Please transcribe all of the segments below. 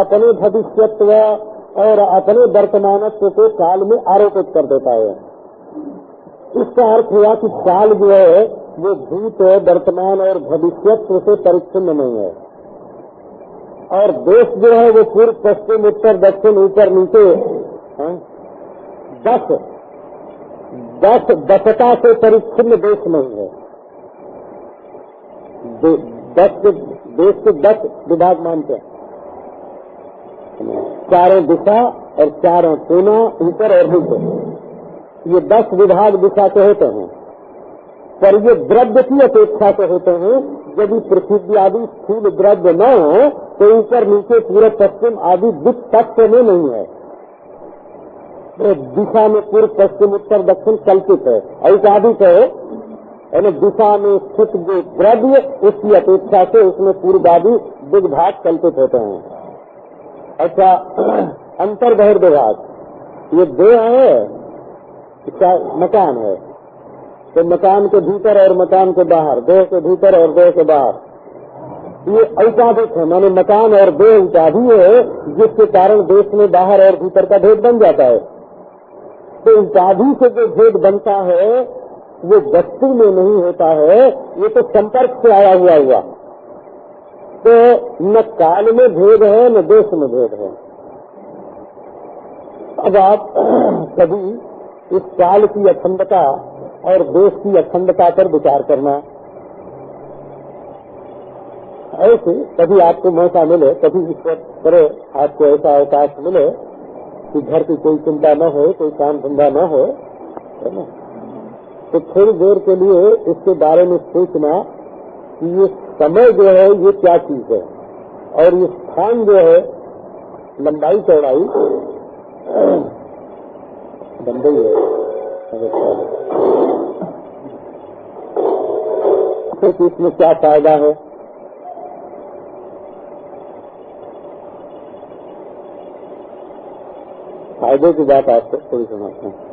अपने भविष्यत्व और अपने वर्तमानत्व को काल में आरोपित कर देता है। इसका अर्थ हुआ कि काल जो है वो भूत, वर्तमान और भविष्यत्व से परिच्छिन्न नहीं है। और देश जो है वो पूर्व, पश्चिम, उत्तर, दक्षिण, ऊपर, नीचे दशता से परिच्छिन्न देश नहीं है। देश के 10 विभाग मानते हैं, चारों दिशा और चारों कोना, ऊपर और नीचे, ये 10 विभाग दिशा के होते हैं। पर ये द्रव्य की अपेक्षा से होते हैं। यदि पृथ्वी आदि स्थूल द्रव्य न हो तो ऊपर, नीचे, पूर्व, पश्चिम आदि दिक् तत्व में नहीं है। तो दिशा में पूर्व, पश्चिम, उत्तर, दक्षिण कल्पित है। औपाधिक है, यानी दिशा में स्थित जो द्रव्य उसकी अपेक्षा से उसमें पूर्वादि दिग्भाग कल्पित होते हैं। अच्छा, अंतर बहिर्विभाग ये देह है, इसका मकान है, तो मकान के भीतर और मकान के बाहर, देह के भीतर और देह के बाहर, ये औपाधिक है। माने मकान और देह उपाधि है, जिसके कारण देश में बाहर और भीतर का भेद बन जाता है। तो उपाधि से जो भेद बनता है वो वस्तु में नहीं होता है, ये तो संपर्क से आया हुआ। तो न काल में भेद है न देश में भेद है। अब आप कभी इस काल की अखंडता और देश की अखंडता पर विचार करना। ऐसे कभी आपको मौका मिले, कभी ईश्वर करे आपको ऐसा अवकाश मिले कि घर की कोई चिंता न हो, कोई काम धंधा न हो, है ना, तो थोड़ी देर के लिए इसके बारे में सोचना कि ये समय जो है ये क्या चीज है, और ये स्थान जो है लंबाई चौड़ाई बंदे है, तो इसमें क्या फायदा है। फायदे की बात आपको थोड़ी समझते हैं।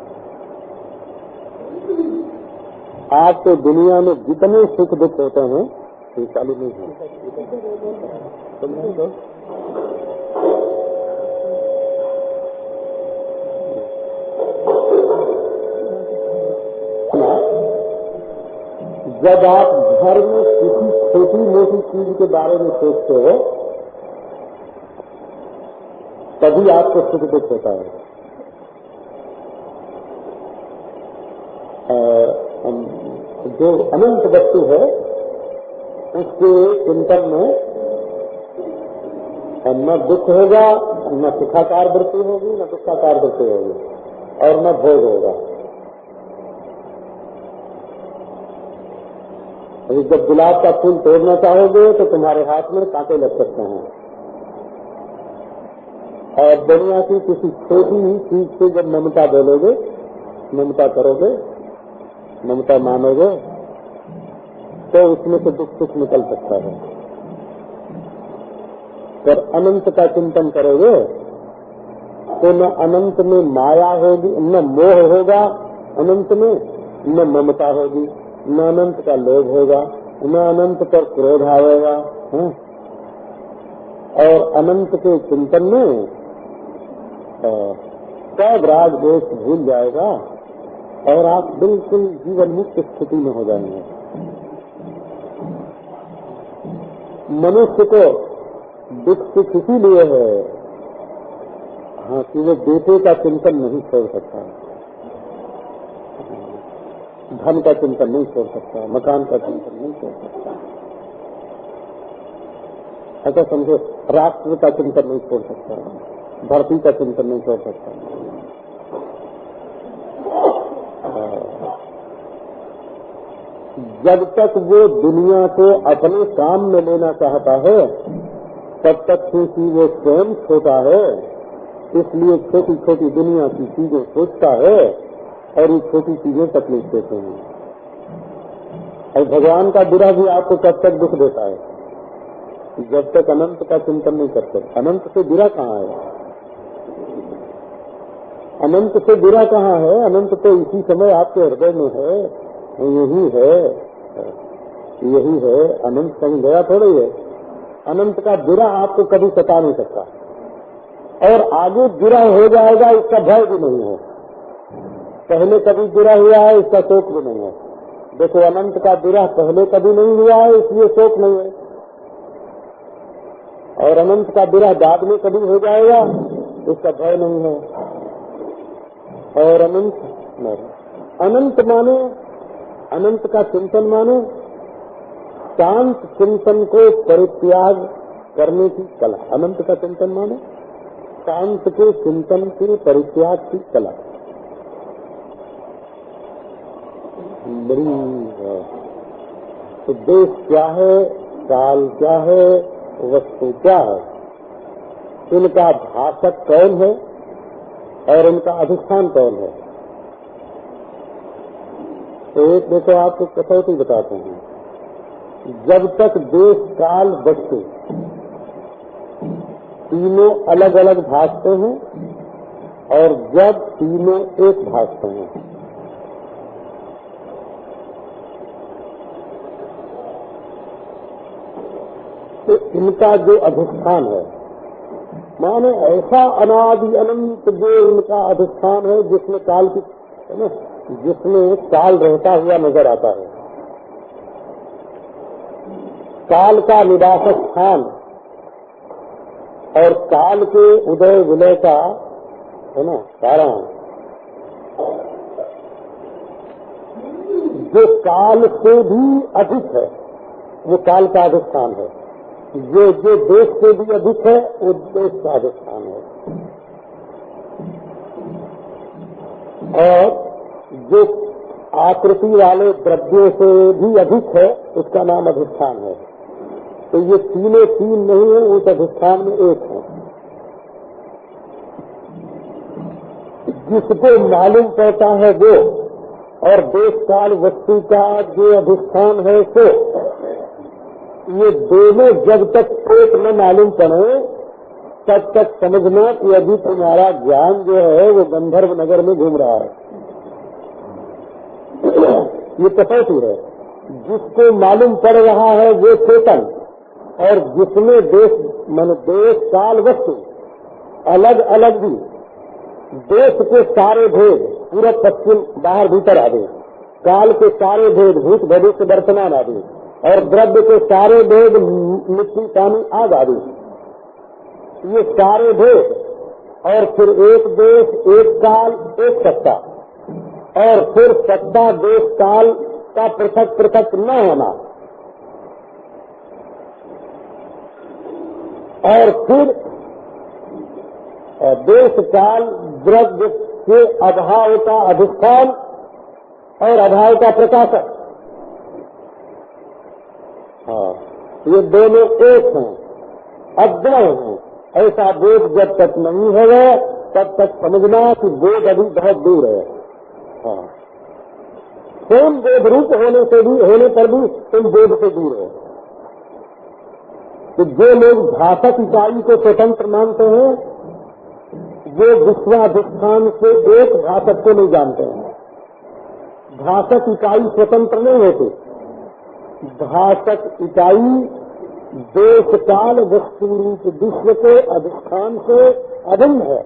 आज तो दुनिया में जितने सुख दुख होते हैं ये चालू नहीं है। जब आप घर में किसी छोटी मोटी चीज के बारे में सोचते हो तभी आपको सुख दुख होता है। जो अनंत वस्तु है उसके चिंतन में न दुख होगा, न सुखाकार वृत्ति होगी, न दुखाकार वृत्ति होगी, और न भोग होगा। जब गुलाब का फूल तोड़ना चाहोगे तो तुम्हारे हाथ में कांटे लग सकते हैं, और दुनिया की किसी छोटी ही चीज से जब ममता बोलोगे, ममता करोगे, ममता मानोगे, तो उसमें से दुख सुख निकल सकता है। पर अनंत का चिंतन करोगे तो न अनंत में माया होगी, न मोह होगा अनंत में, न ममता होगी, न अनंत का लोभ होगा, न अनंत पर क्रोध आएगा, और अनंत के चिंतन में सब राग द्वेष भूल जाएगा और आप बिल्कुल जीवन मुक्त स्थिति में हो जाएंगे। मनुष्य को दुख सुख इसीलिए है हाँ कि वो बेटे का चिंतन नहीं छोड़ सकता, धन का चिंतन नहीं छोड़ सकता, मकान का चिंतन नहीं छोड़ सकता, ऐसा समझो, राष्ट्र का चिंतन नहीं छोड़ सकता, धरती का चिंतन नहीं छोड़ सकता। जब तक वो दुनिया को अपने काम में लेना चाहता है तब तक क्योंकि वो स्वयं छोटा है, इसलिए छोटी छोटी दुनिया की चीजें सोचता है और ये छोटी चीजें तकलीफ देते हैं। और भगवान का बुरा भी आपको कब तक दुख देता है, जब तक अनंत का चिंतन नहीं करते। अनंत से बुरा कहाँ है? अनंत से बुरा कहाँ है? अनंत तो इसी समय आपके हृदय में है, यही है, यही है। अनंत कहीं गया थोड़ी है। अनंत का बुरा आपको कभी सता नहीं सकता। और आगे विरह हो जाएगा इसका भय भी नहीं है। पहले कभी विरह हुआ है इसका शोक भी नहीं है। देखो अनंत का विरह पहले कभी नहीं हुआ है इसलिए शोक नहीं है, और अनंत का विरह बाद में कभी हो जाएगा इसका भय नहीं है। और अनंत माने अनंत का चिंतन माने शांत चिंतन को परित्याग करने की कला। अनंत का चिंतन माने शांत के चिंतन के परित्याग की कला। तो देश क्या है, काल क्या है, वस्तु क्या है, इनका भाषक कौन है और इनका अधिष्ठान कौन है। तो एक देखो आपको कसौटी बताते हैं। जब तक देश काल वस्तु तीनों अलग अलग भासते हैं और जब तीनों एक भासते हैं, तो इनका जो अधिष्ठान है, माने ऐसा अनादि अनंत जो इनका अधिष्ठान है जिसमें काल की है ना, जिसमें काल रहता हुआ नजर आता है। काल का निवास स्थान और काल के उदय विलय का है ना कारण, जो काल से भी अधिक है वो काल का अधिष्ठान है। जो देश से भी अधिक है वो देश का अधिष्ठान है। और जो आकृति वाले द्रव्यों से भी अधिक है उसका नाम अधिष्ठान है। तो ये तीनों तीन नहीं है, उस अधिष्ठान में एक है। जिसको मालूम पड़ता है वो, और देश काल वस्तु का जो अधिष्ठान है सो, ये दोनों जब तक एक न मालूम पड़े तब तक समझना कि अभी तुम्हारा ज्ञान जो है वो गंधर्व नगर में घूम रहा है। ये कसौटी है। जिसको मालूम पड़ रहा है वो चेतन, और जिसमें देश काल वस्तु अलग अलग भी, देश के सारे भेद पूरब पश्चिम बाहर भीतर आदि, काल के सारे भेद भूत भविष्य वर्तमान आदि, और द्रव्य के सारे भेद मिट्टी पानी आग आदि, ये सारे भेद, और फिर एक देश एक काल एक सत्ता, और फिर सत्ता देश काल का पृथक पृथक न होना, और फिर देश काल द्रव्य के अभाव का अधिष्ठान और अभाव का प्रकाशक। हाँ, ये दोनों एक हैं, अद्वय हैं। ऐसा बोध जब तक नहीं होगा तब तक समझना कि बोध अभी बहुत दूर है। हाँ, स्वयं बोध रूप होने पर भी तुम बोध से दूर हो। तो जो लोग भाषक इकाई को स्वतंत्र मानते हैं वो विश्वाधिष्ठान से एक भाषक को नहीं जानते हैं। भाषक इकाई स्वतंत्र नहीं होती। भाषक इकाई देश काल वस्तु रूप विश्व के अधिष्ठान से अभिन्न है।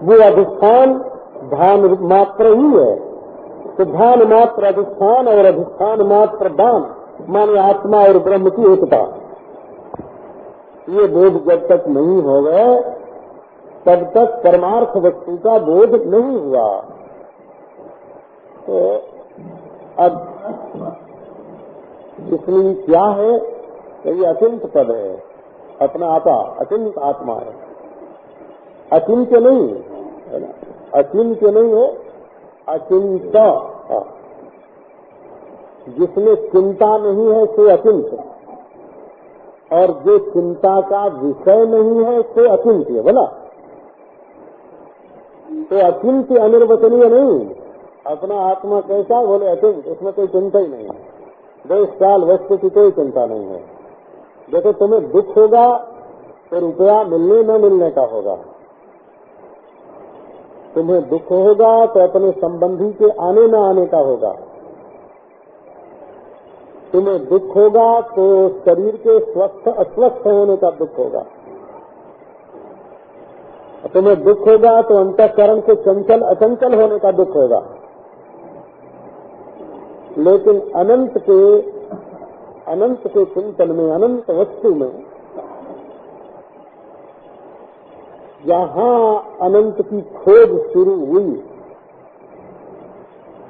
वो अधिष्ठान ध्यान मात्र ही है। तो ध्यान मात्र अधिष्ठान और अधिष्ठान मात्र दान, माने आत्मा और ब्रह्म की एकता। ये बोध जब तक नहीं होगा तब तक परमार्थ वस्तु का बोध नहीं हुआ। तो अब इसलिए क्या है, ये अचिंत पद है, अपना आपा अचिंत आत्मा है। अचिंत्य नहीं है ना, अचिंत्य नहीं हो, अचिंत। जिसमें चिंता नहीं है सो अचिंत्य, और जो चिंता का विषय नहीं है सो अचिंत्य। बोला तो अचिंत्य अनिर्वचनीय नहीं। अपना आत्मा कैसा, बोले अचिंत्य, उसमें कोई चिंता ही नहीं है। देश काल वस्तु की कोई चिंता नहीं है। देखो तुम्हें दुख होगा तो रुपया मिलने न मिलने का होगा, तुम्हें दुख होगा तो अपने संबंधी के आने न आने का होगा, तुम्हें दुख होगा तो शरीर के स्वस्थ अस्वस्थ होने का दुख होगा, तुम्हें दुख होगा तो अंतःकरण के चंचल अचंचल होने का दुख होगा, लेकिन अनंत के चिंतन में, अनंत वस्तु में, जहाँ अनंत की खोज शुरू हुई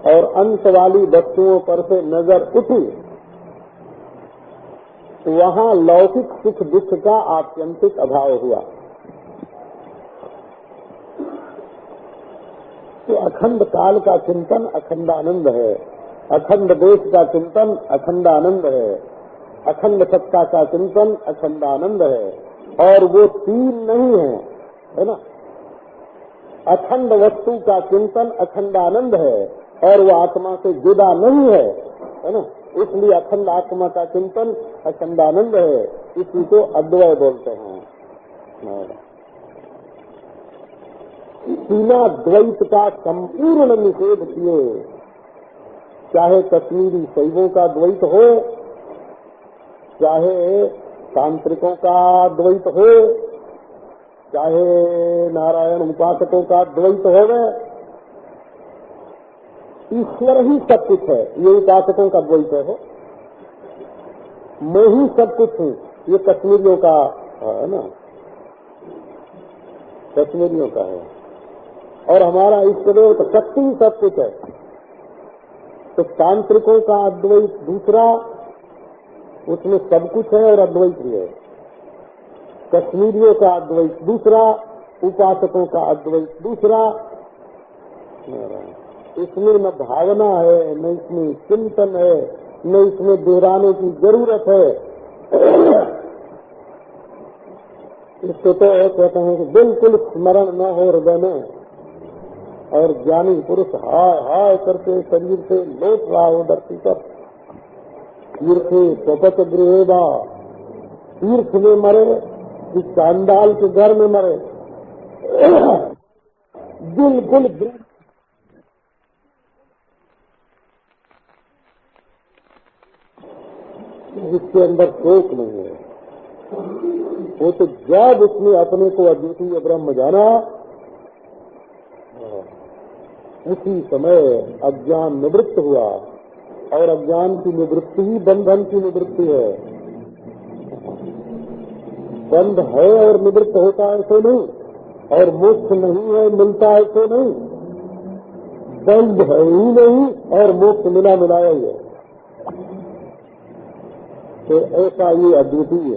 और अंत वाली वस्तुओं पर से नजर उठी, वहाँ लौकिक सुख दुख का आत्यंतिक अभाव हुआ। तो अखंड काल का चिंतन अखंड आनंद है, अखंड देश का चिंतन अखंड आनंद है, अखंड सत्ता का चिंतन अखंड आनंद है, और वो तीन नहीं है ना। अखंड वस्तु का चिंतन अखंड आनंद है और वो आत्मा से जुदा नहीं है ना। इसलिए अखंड आत्मा का चिंतन अखंड आनंद है, इसी को अद्वय बोलते हैं। सीमा द्वैत का संपूर्ण निषेध किए, चाहे कश्मीरी शैवों का द्वैत हो, चाहे तांत्रिकों का द्वैत हो, चाहे नारायण उपासकों का द्वैत हो, ईश्वर ही सब कुछ है, ये उपासकों का द्वैत है। मैं ही सब कुछ हूँ, ये कश्मीरियों का है ना, कश्मीरियों का है। और हमारा इष्टदेव तो शक्ति ही सब कुछ है। तो तांत्रिकों का अद्वैत दूसरा, उसमें सब कुछ है और अद्वैत भी है। कश्मीरियों का अद्वैत दूसरा, उपासकों का अद्वैत दूसरा। इसमें न भावना है, न इसमें चिंतन है, न इसमें दोहराने की जरूरत है। इसको तो कहते हैं कि बिल्कुल स्मरण न हो हृदय में, और ज्ञानी पुरुष हाय हाय करके शरीर से लौट रहा हो धरती पर। तीर्थे स्वपत गृहेबा, तीर्थ में मरे कि चांडाल के घर में मरे, बिल्कुल जिसके अंदर शोक नहीं है। वो तो जब उसने अपने को अद्वितीय ब्रह्म जाना, उसी समय अज्ञान निवृत्त हुआ, और अज्ञान की निवृत्ति ही बंधन की निवृत्ति है। बंध है और निवृत्त होता है ऐसे नहीं, और मोक्ष नहीं है मिलता है ऐसे नहीं। बंध है ही नहीं और मोक्ष मिला मिलाया ही है। तो ऐसा ये अद्वितीय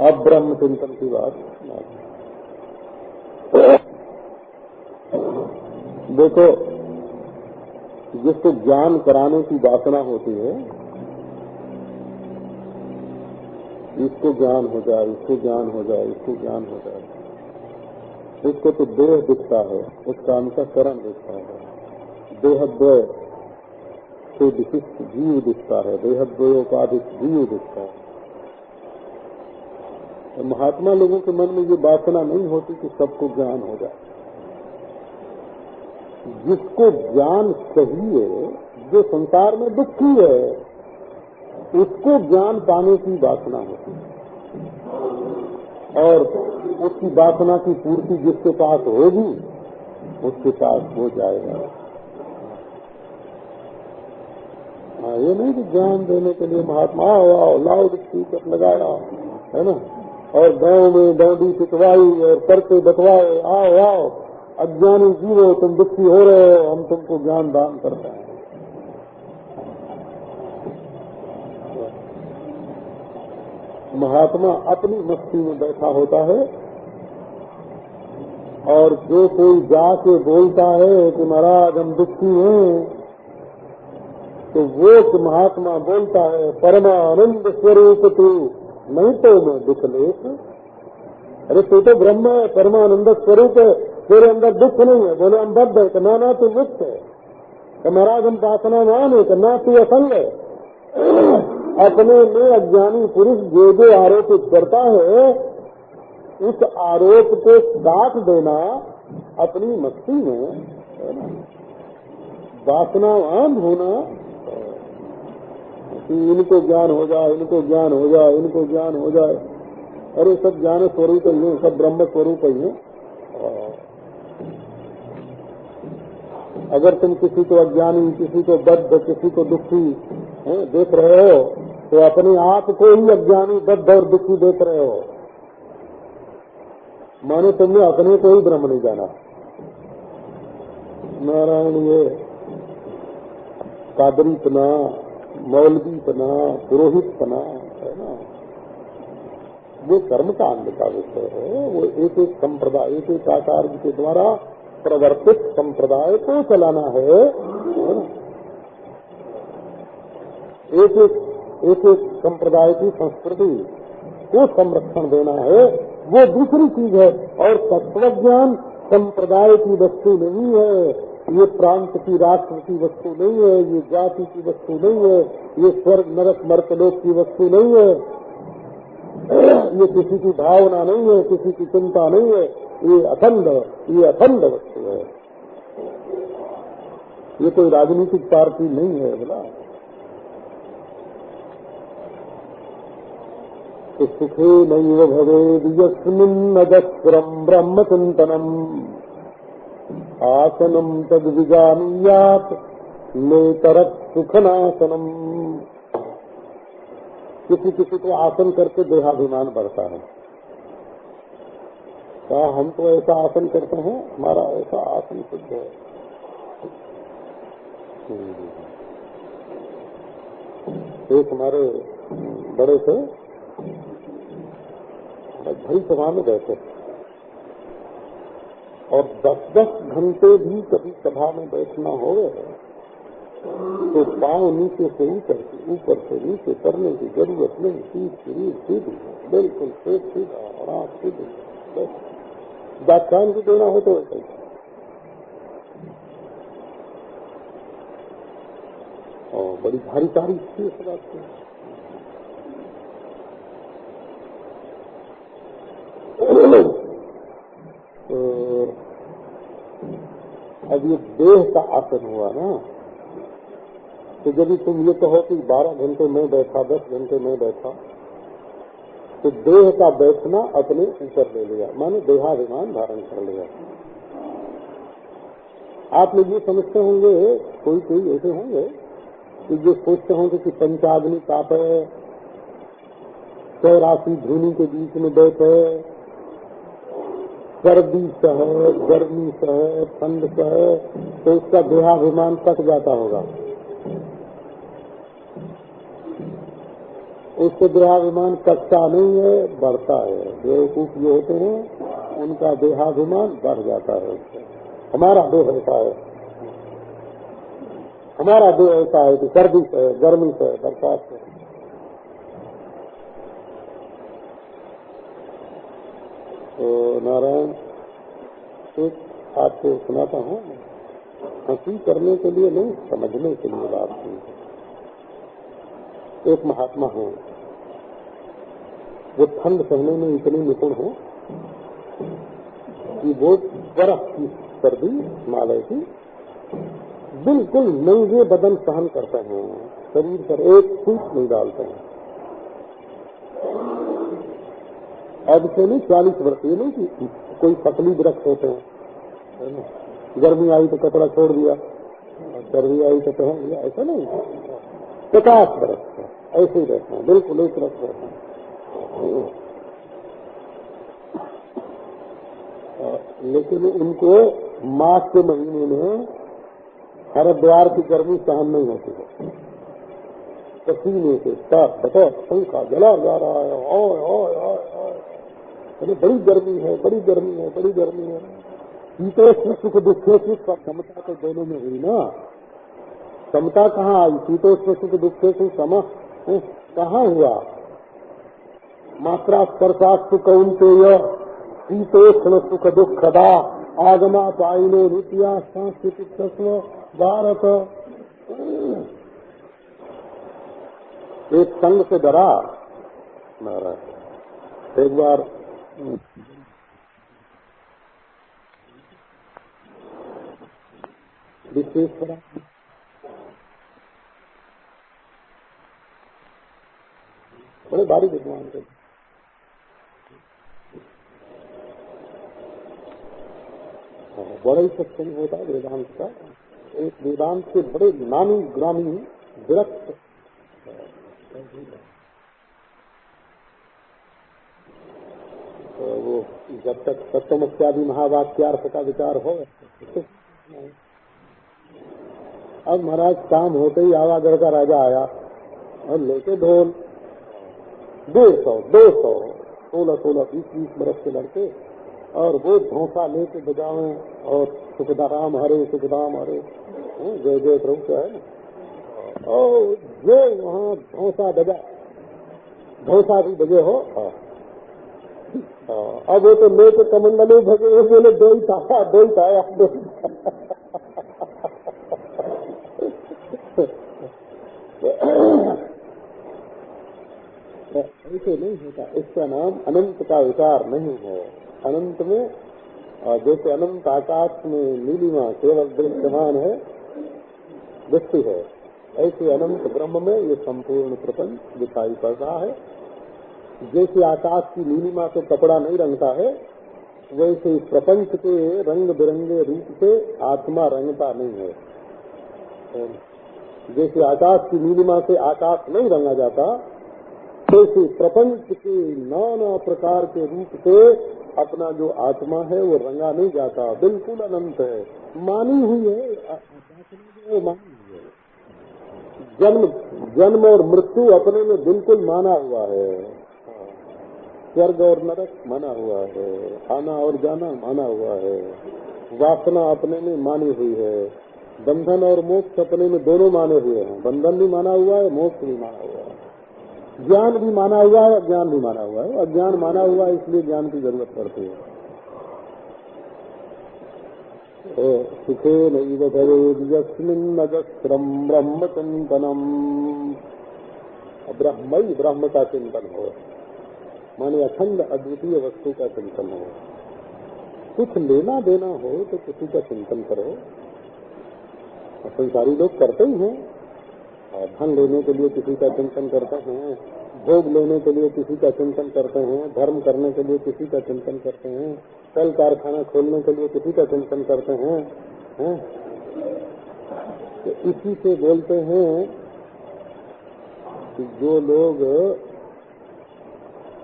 अब ब्रह्म चिंतन की बात। देखो, जिसको ज्ञान कराने की वासना होती है, इसको ज्ञान हो जाए, इसको ज्ञान हो जाए, इसको ज्ञान हो जाए, इसको तो देह दिखता है, उसका अंतःकरण दिखता है। देहद्वय से विशिष्ट जीव दिखता है, देहद्वयोपाधिक जीव दिखता है। तो महात्मा लोगों के मन में ये वासना नहीं होती कि सबको ज्ञान हो जाए। जिसको ज्ञान चाहिए, जो संसार में दुखी है, उसको ज्ञान पाने की वासना होती है, और उसकी वासना की पूर्ति जिसके पास होगी उसके पास हो जाएगा। ये नहीं कि ज्ञान देने के लिए महात्मा आओ लाउड स्पीकर लगाया है ना, और गांव में डौडी पिटवाई और करके बतवाए, आओ आओ अज्ञानी जीवो तुम दुखी हो रहे हो, हम तुमको ज्ञान दान करते हैं। महात्मा अपनी मस्ती में बैठा होता है, और जो कोई जाके बोलता है कि महाराज हम दुखी हैं, तो वो महात्मा बोलता है परमानंद स्वरूप तू, नहीं तो मैं दुख लेख। अरे तू तो ब्रह्म है, परमानंद स्वरूप है, तेरे अंदर दुख नहीं है। बोले हम बद्ध है, तो ना तू मुक्त है। तो महाराज हम वासना मान है, तो ना तू असंग है। अपने में अज्ञानी पुरुष जो जो आरोपित करता है, उस आरोप को काट देना अपनी मस्ती में, वासनावान होना कि इनको ज्ञान हो जाए, इनको ज्ञान हो जाए, इनको ज्ञान हो जाए। अरे सब ज्ञान स्वरूप ही है, सब ब्रह्म स्वरूप ही है। अगर तुम किसी को अज्ञानी, किसी को बद्ध, किसी को दुखी देख रहे हो तो अपने आप को ही अज्ञानी, बद्ध और दुखी देख रहे हो। माने तुमने अपने को ही ब्रह्म नहीं जाना। नारायण, ये कादरीपना, मौलवीपना, पुरोहितपना है ना, वो कर्मकांड का विषय है। वो एक एक संप्रदाय, एक एक आचार्य के द्वारा प्रवर्तित संप्रदाय को चलाना है। एक एक संप्रदाय की संस्कृति को संरक्षण देना है, वो दूसरी चीज है। और तत्वज्ञान संप्रदाय की वस्तु नहीं है, ये प्रांत की, राष्ट्र की वस्तु नहीं है, ये जाति की वस्तु नहीं है, ये स्वर्ग नरक मर्तलोक की वस्तु नहीं है, ये किसी की भावना नहीं है, किसी की चिंता नहीं है, ये अखंड वस्तु है। ये कोई राजनीतिक पार्टी नहीं है बोला। तो सुखे नैव भवेद् यस्मिन् अजस्रम् ब्रह्मचिन्तनम् आसनम् तद्विजानीयात् नेतरत् सुखनासनम्। किसी को आसन करके देहाभिमान बढ़ता है। क्या हम तो ऐसा आसन करते हैं, हमारा ऐसा आसन सिद्ध है। एक हमारे बड़े थे, भरी सभा में बैठे और 10-10 घंटे भी कभी सभा में बैठना हो तो पांव नीचे से ऊपर से नीचे करने की जरूरत नहीं। सीधी बिल्कुल पेट सीधा और आँख सीधी। व्याख्यान भी देना हो तो ऐसा ही। और बड़ी भारी तारीफ थी इस बात की। अब ये देह का आसन हुआ ना, तो यदि तुम ये कहो कि 12 घंटे में बैठा, 10 घंटे में बैठा, तो देह का बैठना अपने ऊपर ले लिया, माने देहाभिमान धारण कर लिया। आप लोग ये समझते होंगे, कोई ऐसे होंगे कि जो सोचते होंगे कि पंचाग्नि तापे, 84 धूनी के बीच में बैठे, सर्दी सहे, गर्मी सहे, ठंड सहे, तो उसका देहाभिमान कट जाता होगा। उससे देहाभिमान कटता नहीं है, बढ़ता है। बेवकूफ जो होते हैं उनका देहाभिमान बढ़ जाता है। हमारा देह ऐसा है, हमारा देह ऐसा है कि सर्दी से, गर्मी से, बरसात से। तो नारायण, एक आपको सुनाता हूँ, हंसी करने के लिए नहीं, समझने के लिए बात की। एक महात्मा है, वो ठंड सहने में इतने निपुण है कि वो बर्फ की सर्दी, हिमालय की, बिल्कुल नंगे बदन सहन करते हैं, शरीर पर एक फूट नहीं डालते हैं। अब से नहीं, 40 वर्ष, ये नहीं कि कोई पतली वृक्ष होते हैं, गर्मी आई तो कपड़ा छोड़ दिया, सर्दी आई तो पहन लिया, ऐसा नहीं। 50 वर्ष ऐसे ही रहते हैं, बिल्कुल एक रख रहते हैं। लेकिन उनको माघ के महीने में हरिद्वार की गर्मी सहन नहीं होती है। पसीने से पंखा जला जा रहा है, बड़ी गर्मी है, बड़ी गर्मी है, बड़ी गर्मी है। शीतोष्ण सुख दुखेक्षुत का क्षमता तो दोनों में हुई ना, क्षमता कहाँ आई? शीतोष्ण सुख दुखेक्षुत सम कहाँ हुआ? मात्रा स्पर्शास्तु कौन्तेय शीतोष्ण सुख दुखदा आगमा पाइनो नित्या सांस्कृतिक भारत। एक संग से डरा महाराज, एक बार विश्वेश्वरा बड़े भारी विद्वान थे, बड़ा ही सत्संग होता है वेदांत का। एक वेदांत के बड़े नामी ग्रामी विरक्त तो वो जब तक सत्यमत्यादि महावाक्यार्थ का विचार हो। अब महाराज काम होते ही आवागढ़ का राजा आया और लेके ढोल 150, 200, 16, 20 बरस के लड़के और वो धौसा लेके बजावे और सुखदाराम हरे सुखदाम हरे जय जय प्रभु का है ना। और जो वहाँ धौसा बजा, धौसा भी बजे हो। अब वो तो लेके कमंडली भगे बोले दो ही था ऐसे नहीं होता। इसका नाम अनंत का विचार नहीं है। अनंत में जैसे अनंत आकाश में नीलिमा केवल दृश्यमान है, दृष्टि है, ऐसे अनंत ब्रह्म में ये संपूर्ण प्रपंच दिखाई पड़ रहा है। जैसे आकाश की नीलिमा से कपड़ा नहीं रंगता है, वैसे प्रपंच के रंग बिरंगे रूप से आत्मा रंगता नहीं है। जैसे आकाश की नीलिमा से आकाश नहीं रंगा जाता, वैसे प्रपंच के नाना प्रकार के रूप से अपना जो आत्मा है वो रंगा नहीं जाता, बिल्कुल अनंत है, मानी हुई है। मानी हुई है। जन्म और मृत्यु अपने में बिल्कुल माना हुआ है। स्वर्ग और नरक माना हुआ है, आना और जाना माना हुआ है, वासना अपने में मानी हुई है, बंधन और मोक्ष अपने में दोनों माने हुए हैं। बंधन भी माना हुआ है, मोक्ष भी माना हुआ है, ज्ञान भी माना हुआ है, अज्ञान भी माना हुआ है। अज्ञान माना हुआ है इसलिए ज्ञान की जरूरत पड़ती है। सुखे नैव भवेद् यस्मिन् अजस्रं ब्रह्म चिंतनम्। ब्रह्म का चिंतन हो, माने अखंड अद्वितीय वस्तु का चिंतन हो। कुछ लेना देना हो तो किसी का चिंतन करो। संसारी लोग करते ही हैं। धन लेने के लिए किसी का चिंतन करते हैं, भोग लेने के लिए किसी का चिंतन करते हैं, धर्म करने के लिए किसी का चिंतन करते हैं, कल कारखाना खोलने के लिए किसी का चिंतन करते हैं, तो इसी से बोलते हैं कि जो लोग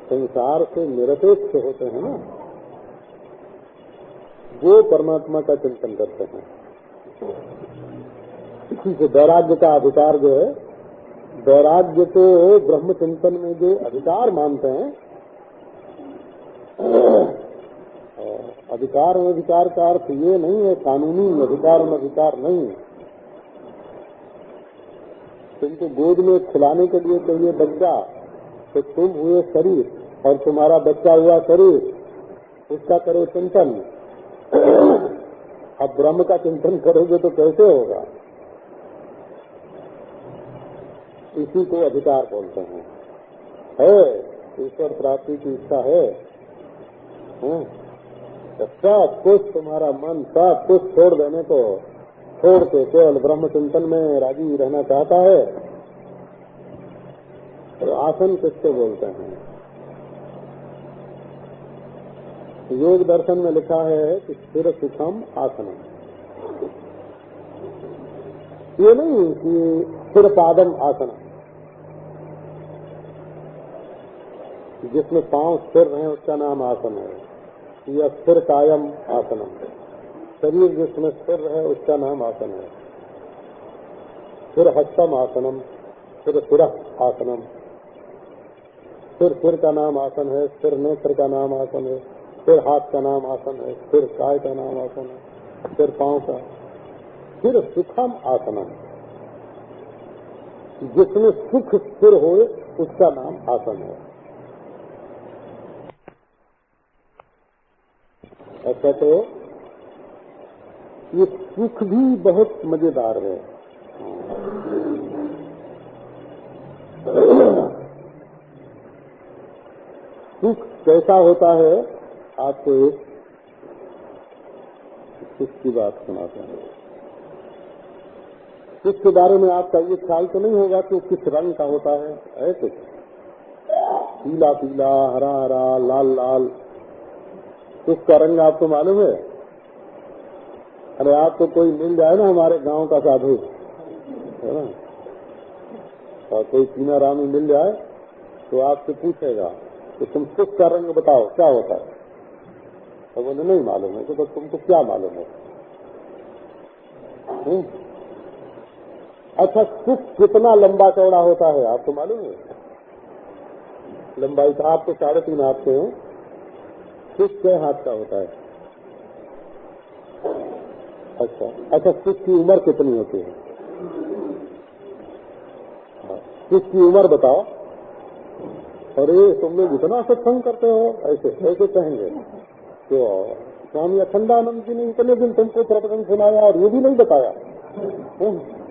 संसार से निरपेक्ष होते हैं ना, वो परमात्मा का चिंतन करते हैं। इसी से वैराग्य का अधिकार जो है, वैराग्य तो ब्रह्म चिंतन में जो अधिकार मानते हैं, अधिकार और अधिकार का अर्थ ये नहीं है कानूनी अधिकार और अधिकार नहीं। तुमको गोद में खिलाने के लिए चाहिए बच्चा, तो तुम हुए शरीर और तुम्हारा बच्चा हुआ शरीर, उसका करो चिंतन। अब ब्रह्म का चिंतन करोगे तो कैसे होगा? इसी को अधिकार बोलते हैं। है ईश्वर प्राप्ति की इच्छा है, तो सब कुछ तुम्हारा मन सब कुछ छोड़ देने को छोड़ के केवल ब्रह्म चिंतन में राजी रहना चाहता है। तो आसन किसको बोलते हैं? योग दर्शन में लिखा है कि स्थिर सुखम आसनम। ये नहीं कि स्थिर पादम आसन, जिसमें पांव स्थिर रहे उसका नाम आसन है, या स्थिर कायम आसनम। शरीर जिसमें स्थिर है उसका नाम आसन है। स्थिर हस्तम आसनम, स्थिर शिरः आसनम। स्थिर सिर का नाम आसन है, स्थिर नेत्र का नाम आसन है, स्थिर हाथ का नाम आसन है, स्थिर काय का नाम आसन है, स्थिर पांव का। स्थिर सुखम आसनम, जिसमें सुख स्थिर हो उसका नाम आसन है। ऐसा तो ये सुख भी बहुत मजेदार है। सुख कैसा होता है? आपको एक सुख की बात सुनाते हैं। सुख के बारे में आपका ये ख्याल तो नहीं होगा कि वो किस रंग का होता है। कुछ पीला पीला, हरा हरा, लाल लाल, सुख का रंग आपको मालूम है? अरे आपको कोई मिल जाए ना हमारे गांव का साधु, है ना, और कोई चीना रामी मिल जाए तो आपसे पूछेगा कि तुम सुख का रंग बताओ क्या होता है, तो बोले नहीं मालूम है। तो तुमको क्या मालूम है? अच्छा, सुख कितना लंबा चौड़ा होता है आपको मालूम है? लंबाई का आपको 3.5 हाथ से हो, सुख 6 हाथ का होता है। अच्छा, सुख की उम्र कितनी होती है? सुख की उम्र बताओ। अरे तुम लोग इतना सत्संग करते हो, ऐसे ऐसे कहेंगे तो स्वामी अखंडानंद जी ने इतने दिन तुमको प्रवचन सुनाया और ये भी नहीं बताया,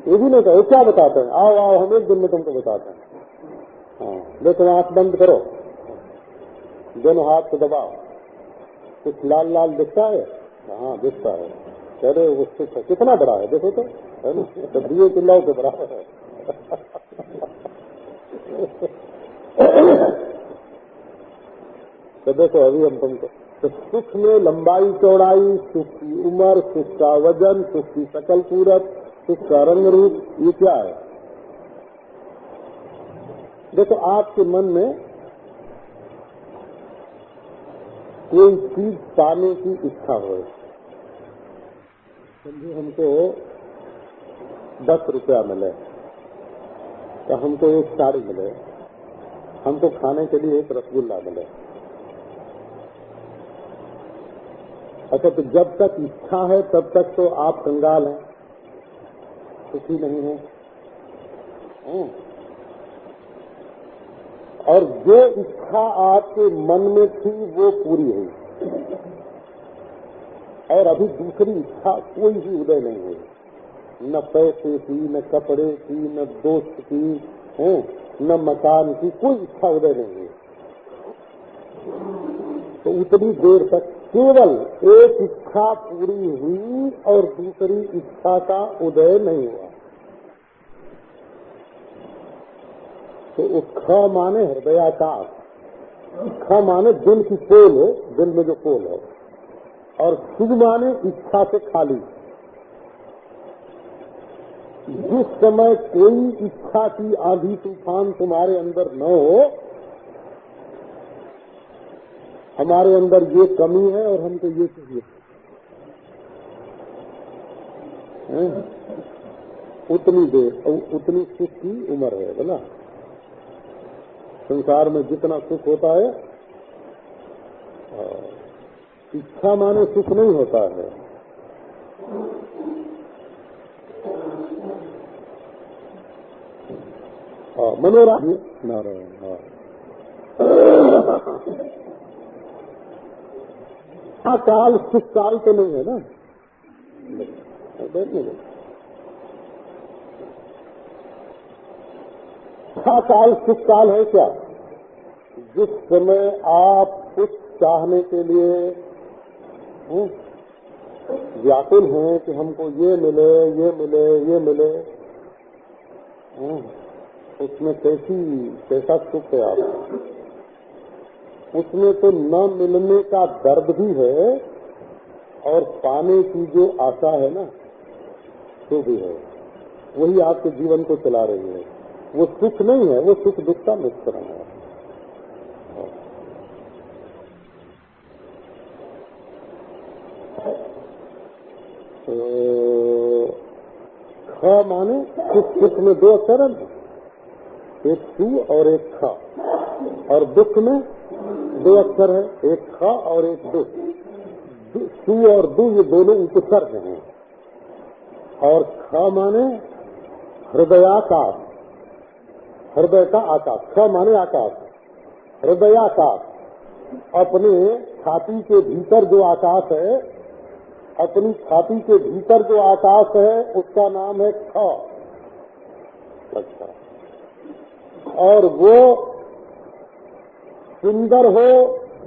ये भी नहीं कहा, क्या बताते हैं? आओ आओ हम एक दिन में तुमको बताते हैं। हाँ, देखो आंख बंद करो, दोनों हाथ से दबाओ, कुछ लाल लाल दिखता है? हाँ दिखता है। कह रहे वो सुख है, कितना बड़ा है देखो तो, है ना, तो दिए चिल्लाओ के बराबर है। तो देखो अभी हम तुमको, तो सुख में लंबाई चौड़ाई, सुख की उम्र, सुख का वजन, सुख की शकल सूरत, सुख का रंग रूप, ये क्या है? देखो आपके मन में कोई चीज पाने की इच्छा हो, समझो हमको 10 रुपया मिले, तो हमको एक साड़ी मिले, हमको खाने के लिए एक रसगुल्ला मिले। अच्छा, तो जब तक इच्छा है तब तक तो आप कंगाल हैं, सुखी नहीं है। और जो इच्छा आपके मन में थी वो पूरी हुई, और अभी दूसरी इच्छा कोई भी उदय नहीं हुई, न पैसे की, न कपड़े की, न दोस्त की, न मकान की, कोई इच्छा उदय नहीं हुई। तो उतनी देर तक केवल एक इच्छा पूरी हुई और दूसरी इच्छा का उदय नहीं हुआ। तो ख माने हृदयाकाश, ख माने दिल की पोल हो, दिल में जो पोल हो, और सुख माने इच्छा से खाली। जिस समय कोई इच्छा की आंधी तूफान तुम्हारे अंदर न हो, हमारे अंदर ये कमी है और हमको ये चाहिए, उतनी देर उतनी सुख की उम्र है बोला। संसार में जितना सुख होता है, इच्छा माने सुख नहीं होता है। मनोरंजन नारायण, काल सुख काल तो नहीं है ना, बैठने दो। काल सुख काल है क्या? जिस समय आप कुछ चाहने के लिए व्याकुल हैं कि हमको ये मिले, ये मिले, ये मिले, उसमें कैसा सुख है आप? उसमें तो न मिलने का दर्द भी है और पाने की जो आशा है ना, तो भी है। वही आपके जीवन को चला रही है। वो सुख नहीं है, वो सुख दुख का मिश्रण है। ख माने सुख में 2 अक्षर है, एक सु और एक ख, और दुख में 2 अक्षर है, एक ख और एक दु। सु और दु ये दोनों उपसर्ग हैं। और ख माने हृदयाकाश, हृदय का आकाश, ख माने आकाश, हृदयाकाश, अपने छाती के भीतर जो आकाश है, अपनी छाती के भीतर जो आकाश है उसका नाम है ख। अच्छा, और वो सुंदर हो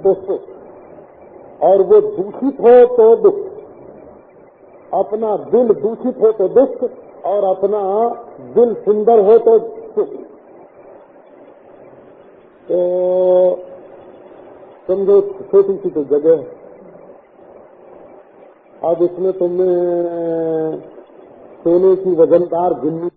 तो सुख, और वो दूषित हो तो दुख। अपना दिल दूषित हो तो दुख, और अपना दिल सुंदर हो तो सुख। तो समझो छोटी सी तो जगह, अब इसमें तुमने सोने की वजनदार गिन्नी